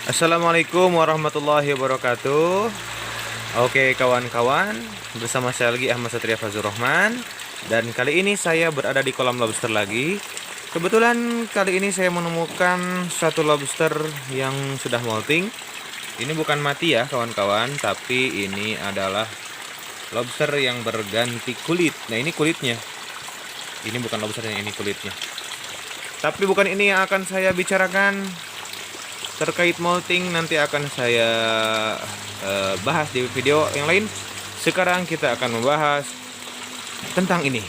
Assalamualaikum warahmatullahi wabarakatuh. Oke kawan-kawan, bersama saya lagi Ahmad Satria Fazur Rahman. Dan kali ini saya berada di kolam lobster lagi. Kebetulan kali ini saya menemukan satu lobster yang sudah molting. Ini bukan mati ya kawan-kawan, tapi ini adalah lobster yang berganti kulit. Nah ini kulitnya. Ini bukan lobsternya, ini kulitnya. Tapi bukan ini yang akan saya bicarakan. Terkait molting nanti akan saya bahas di video yang lain. Sekarang kita akan membahas tentang ini.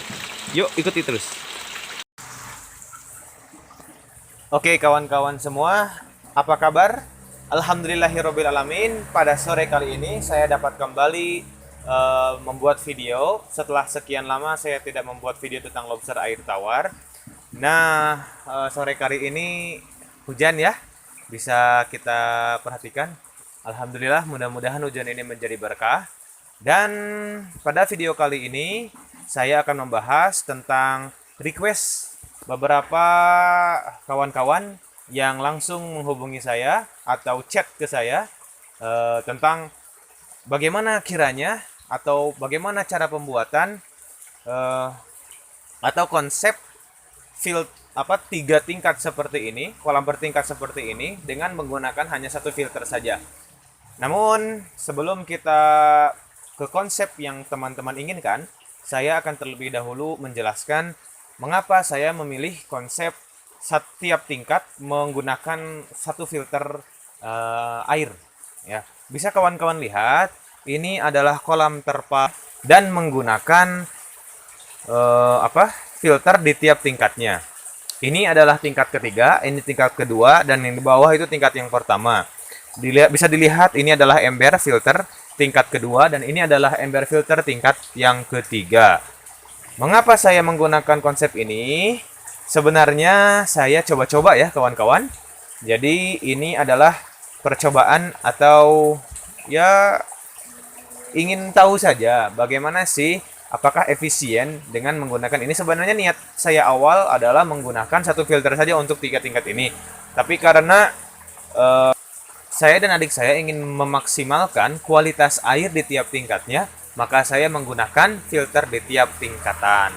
Yuk ikuti terus. Oke kawan-kawan semua, apa kabar? Alhamdulillahirobbilalamin. Pada sore kali ini saya dapat kembali membuat video. Setelah sekian lama saya tidak membuat video tentang lobster air tawar. Nah, sore kali ini hujan ya, bisa kita perhatikan. Alhamdulillah, mudah-mudahan hujan ini menjadi berkah. Dan pada video kali ini saya akan membahas tentang request beberapa kawan-kawan yang langsung menghubungi saya atau chat ke saya tentang bagaimana kiranya atau bagaimana cara pembuatan atau konsep tiga tingkat seperti ini, kolam bertingkat seperti ini dengan menggunakan hanya satu filter saja. Namun sebelum kita ke konsep yang teman-teman inginkan, saya akan terlebih dahulu menjelaskan mengapa saya memilih konsep setiap tingkat menggunakan satu filter air. Ya, bisa kawan-kawan lihat, ini adalah kolam terpal dan menggunakan filter di tiap tingkatnya. Ini adalah tingkat ketiga, ini tingkat kedua, dan yang di bawah itu tingkat yang pertama. Bisa dilihat ini adalah ember filter tingkat kedua, dan ini adalah ember filter tingkat yang ketiga. Mengapa saya menggunakan konsep ini? Sebenarnya saya coba-coba ya kawan-kawan. Jadi ini adalah percobaan atau ya ingin tahu saja bagaimana sih apakah efisien dengan menggunakan ini. Sebenarnya niat saya awal adalah menggunakan satu filter saja untuk tiga tingkat ini. Tapi karena saya dan adik saya ingin memaksimalkan kualitas air di tiap tingkatnya, maka saya menggunakan filter di tiap tingkatan.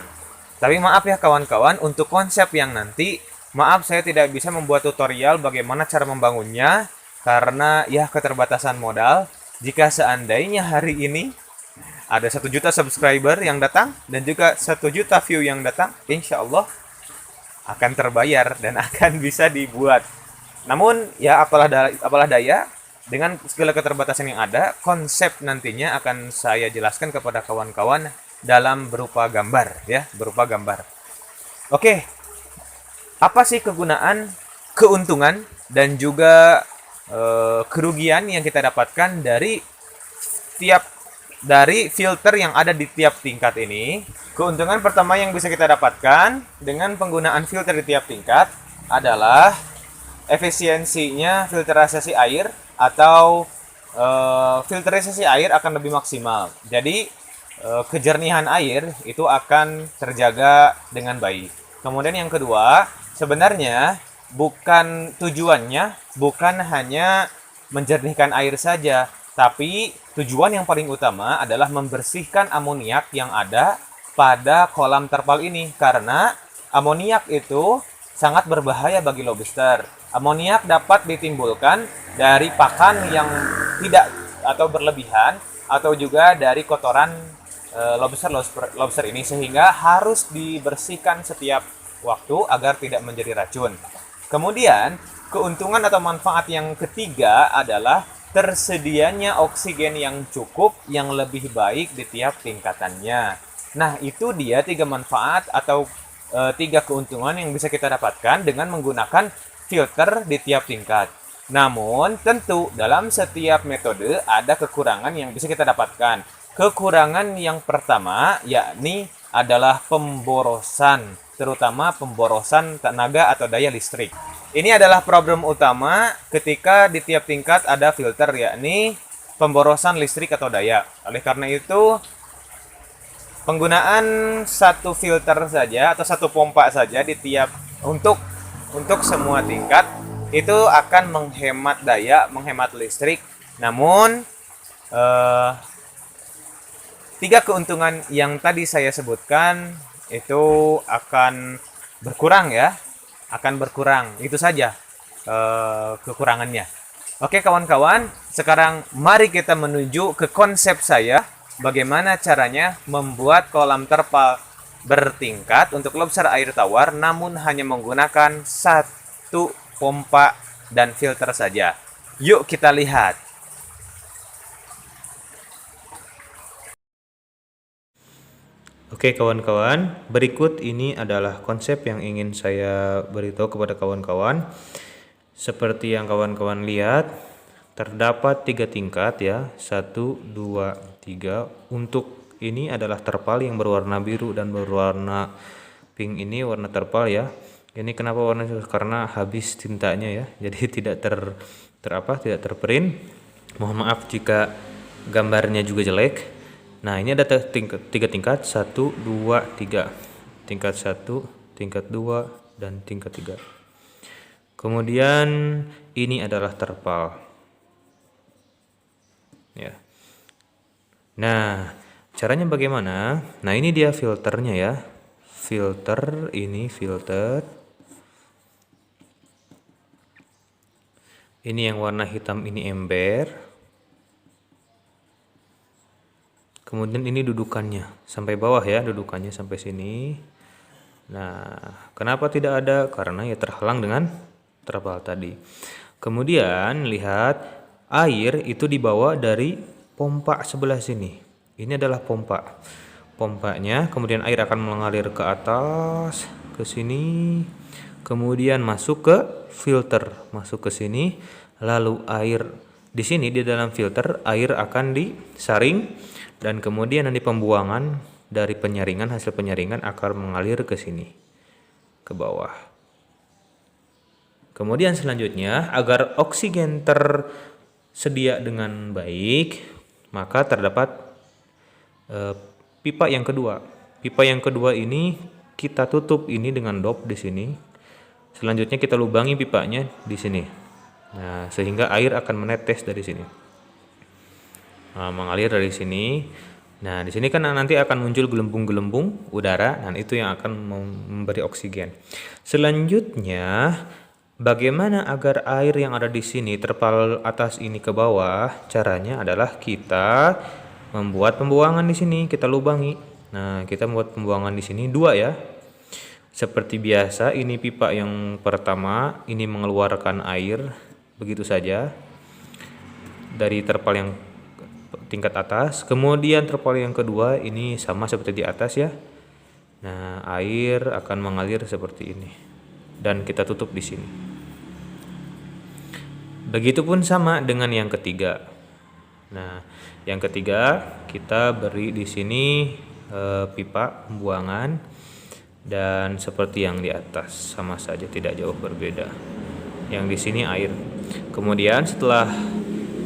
Tapi maaf ya kawan-kawan, untuk konsep yang nanti, maaf saya tidak bisa membuat tutorial bagaimana cara membangunnya, karena ya keterbatasan modal. Jika seandainya hari ini ada 1 juta subscriber yang datang dan juga 1 juta view yang datang, insya Allah akan terbayar dan akan bisa dibuat. Namun ya apalah daya, dengan segala keterbatasan yang ada, konsep nantinya akan saya jelaskan kepada kawan-kawan dalam berupa gambar ya, berupa gambar. Oke, apa sih kegunaan, keuntungan dan juga kerugian yang kita dapatkan dari filter yang ada di tiap tingkat ini? Keuntungan pertama yang bisa kita dapatkan dengan penggunaan filter di tiap tingkat adalah efisiensinya filterisasi air atau filterisasi air akan lebih maksimal. Jadi kejernihan air itu akan terjaga dengan baik. Kemudian yang kedua, sebenarnya tujuannya bukan hanya menjernihkan air saja, tapi tujuan yang paling utama adalah membersihkan amoniak yang ada pada kolam terpal ini. Karena amoniak itu sangat berbahaya bagi lobster. Amoniak dapat ditimbulkan dari pakan yang tidak atau berlebihan, atau juga dari kotoran lobster ini, sehingga harus dibersihkan setiap waktu agar tidak menjadi racun. Kemudian keuntungan atau manfaat yang ketiga adalah tersedianya oksigen yang cukup, yang lebih baik di tiap tingkatannya. Nah, itu dia 3 manfaat atau 3 keuntungan yang bisa kita dapatkan dengan menggunakan filter di tiap tingkat. Namun, tentu dalam setiap metode ada kekurangan yang bisa kita dapatkan. Kekurangan yang pertama yakni adalah pemborosan, terutama pemborosan tenaga atau daya listrik. Ini adalah problem utama ketika di tiap tingkat ada filter, yakni pemborosan listrik atau daya. Oleh karena itu, penggunaan satu filter saja atau satu pompa saja di tiap untuk semua tingkat itu akan menghemat daya, menghemat listrik. Namun tiga keuntungan yang tadi saya sebutkan itu akan berkurang ya, akan berkurang. Itu saja kekurangannya. Oke kawan-kawan, sekarang mari kita menuju ke konsep saya, bagaimana caranya membuat kolam terpal bertingkat untuk lobster air tawar namun hanya menggunakan satu pompa dan filter saja. Yuk kita lihat. Oke kawan-kawan, berikut ini adalah konsep yang ingin saya beritahu kepada kawan-kawan. Seperti yang kawan-kawan lihat, terdapat 3 tingkat ya, 1, 2, 3. Untuk ini adalah terpal yang berwarna biru dan berwarna pink, ini warna terpal ya. Ini kenapa warna itu? Karena habis tintanya ya, jadi tidak tidak terprint. Mohon maaf jika gambarnya juga jelek. Nah, ini ada 3 tingkat, 1, 2, 3. Tingkat 1, tingkat 2, dan tingkat 3. Kemudian ini adalah terpal. Ya. Nah, caranya bagaimana? Nah, ini dia filternya ya. Filter, ini filter. Ini yang warna hitam ini ember. Kemudian ini dudukannya sampai bawah ya, dudukannya sampai sini. Nah, kenapa tidak ada? Karena ya terhalang dengan terpal tadi. Kemudian lihat, air itu dibawa dari pompa sebelah sini. Ini adalah pompa. Pompanya, kemudian air akan mengalir ke atas, ke sini. Kemudian masuk ke filter, masuk ke sini. Lalu air di sini di dalam filter, air akan disaring. Dan kemudian nanti pembuangan dari penyaringan, hasil penyaringan akan mengalir ke sini, ke bawah. Kemudian selanjutnya, agar oksigen tersedia dengan baik, maka terdapat pipa yang kedua. Pipa yang kedua ini kita tutup ini dengan dop di sini. Selanjutnya kita lubangi pipanya di sini. Nah, sehingga air akan menetes dari sini. Nah, mengalir dari sini. Nah, di sini kan nanti akan muncul gelembung-gelembung udara, dan itu yang akan memberi oksigen. Selanjutnya, bagaimana agar air yang ada di sini terpal atas ini ke bawah? Caranya adalah kita membuat pembuangan di sini, kita lubangi. Nah, kita membuat pembuangan di sini 2 ya. Seperti biasa, ini pipa yang pertama, ini mengeluarkan air begitu saja dari terpal yang tingkat atas. Kemudian terpal yang kedua ini sama seperti di atas ya. Nah, air akan mengalir seperti ini dan kita tutup di sini. Begitupun sama dengan yang ketiga. Nah, yang ketiga kita beri di sini pipa pembuangan, dan seperti yang di atas sama saja, tidak jauh berbeda. Yang di sini air. Kemudian setelah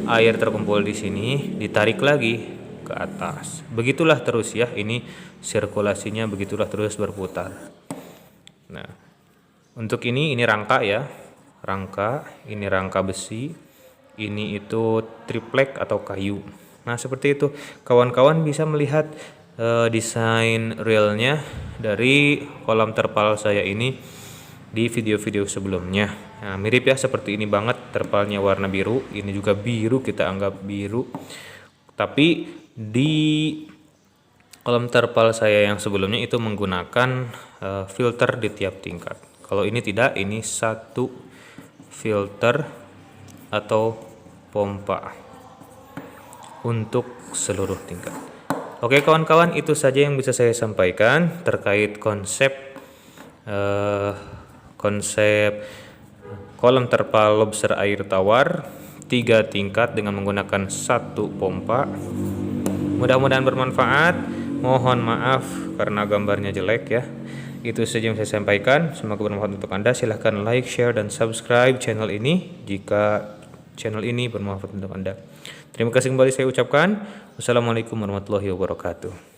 air terkumpul di sini, ditarik lagi ke atas. Begitulah terus ya, ini sirkulasinya begitulah terus berputar. Nah, untuk ini rangka ya. Rangka, ini rangka besi. Ini itu triplek atau kayu. Nah, seperti itu. Kawan-kawan bisa melihat desain realnya dari kolam terpal saya ini di video-video sebelumnya. Nah, mirip ya, seperti ini banget, terpalnya warna biru, ini juga biru, kita anggap biru. Tapi di kolam terpal saya yang sebelumnya itu menggunakan filter di tiap tingkat. Kalau ini tidak, ini satu filter atau pompa untuk seluruh tingkat. Oke kawan-kawan, itu saja yang bisa saya sampaikan terkait konsep kolam terpal lobster air tawar 3 tingkat dengan menggunakan satu pompa. Mudah-mudahan bermanfaat. Mohon maaf karena gambarnya jelek ya. Itu saja yang saya sampaikan. Semoga bermanfaat untuk Anda. Silahkan like, share, dan subscribe channel ini jika channel ini bermanfaat untuk Anda. Terima kasih kembali saya ucapkan. Wassalamualaikum warahmatullahi wabarakatuh.